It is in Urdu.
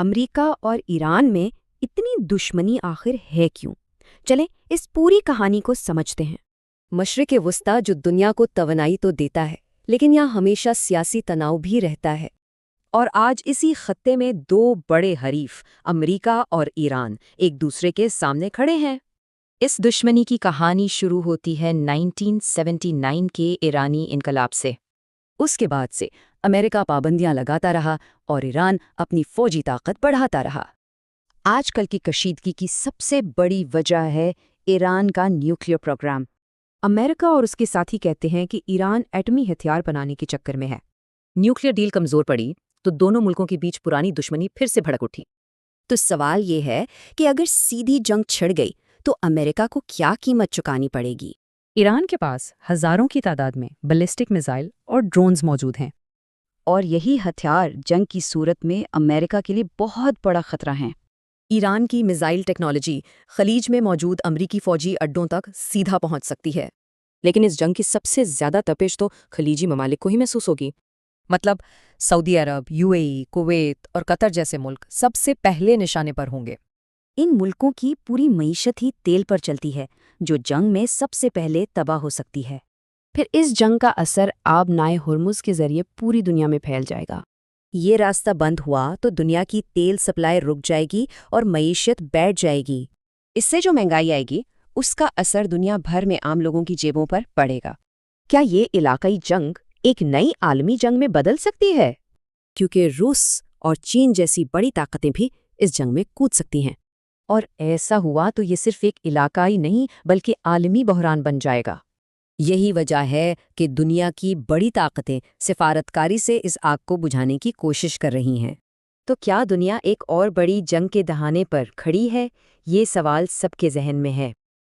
امریکہ اور ایران میں اتنی دشمنی آخر ہے کیوں؟ چلیں اس پوری کہانی کو سمجھتے ہیں۔ مشرق وسطیٰ جو دنیا کو توانائی تو دیتا ہے، لیکن یہاں ہمیشہ سیاسی تناؤ بھی رہتا ہے۔ اور آج اسی خطے میں دو بڑے حریف امریکہ اور ایران ایک دوسرے کے سامنے کھڑے ہیں۔ اس دشمنی کی کہانی شروع ہوتی ہے 1979 کے ایرانی انقلاب سے۔ اس کے بعد سے امریکہ پابندیاں لگاتا رہا اور ایران اپنی فوجی طاقت بڑھاتا رہا۔ آج کل کی کشیدگی کی سب سے بڑی وجہ ہے ایران کا نیوکلیئر پروگرام۔ امریکہ اور اس کے ساتھی کہتے ہیں کہ ایران ایٹمی ہتھیار بنانے کے چکر میں ہے۔ نیوکلیئر ڈیل کمزور پڑی تو دونوں ملکوں کے بیچ پرانی دشمنی پھر سے بھڑک اٹھی۔ تو سوال یہ ہے کہ اگر سیدھی جنگ چھڑ گئی تو امریکہ کو کیا قیمت چکانی پڑے گی؟ ایران کے پاس ہزاروں کی تعداد میں بیلسٹک میزائل اور ڈرونز موجود ہیں، اور یہی ہتھیار جنگ کی صورت میں امریکہ کے لیے بہت بڑا خطرہ ہیں۔ ایران کی میزائل ٹیکنالوجی خلیج میں موجود امریکی فوجی اڈوں تک سیدھا پہنچ سکتی ہے، لیکن اس جنگ کی سب سے زیادہ تپش تو خلیجی ممالک کو ہی محسوس ہوگی۔ مطلب سعودی عرب، UAE، کویت اور قطر جیسے ملک سب سے پہلے نشانے پر ہوں گے۔ ان ملکوں کی پوری معیشت ہی تیل پر چلتی ہے، جو جنگ میں سب سے پہلے تباہ ہو سکتی ہے۔ پھر اس جنگ کا اثر آب نائے ہرمز کے ذریعے پوری دنیا میں پھیل جائے گا۔ یہ راستہ بند ہوا تو دنیا کی تیل سپلائی رک جائے گی اور معیشت بیٹھ جائے گی۔ اس سے جو مہنگائی آئے گی اس کا اثر دنیا بھر میں عام لوگوں کی جیبوں پر پڑے گا۔ کیا یہ علاقائی جنگ ایک نئی عالمی جنگ میں بدل سکتی ہے؟ کیونکہ روس اور چین جیسی بڑی طاقتیں بھی اس جنگ میں کود سکتی ہیں۔ اور ایسا ہوا تو یہ صرف ایک علاقائی نہیں بلکہ عالمی بحران بن جائے گا۔ یہی وجہ ہے کہ دنیا کی بڑی طاقتیں سفارتکاری سے اس آگ کو بجھانے کی کوشش کر رہی ہیں۔ تو کیا دنیا ایک اور بڑی جنگ کے دہانے پر کھڑی ہے؟ یہ سوال سب کے ذہن میں ہے۔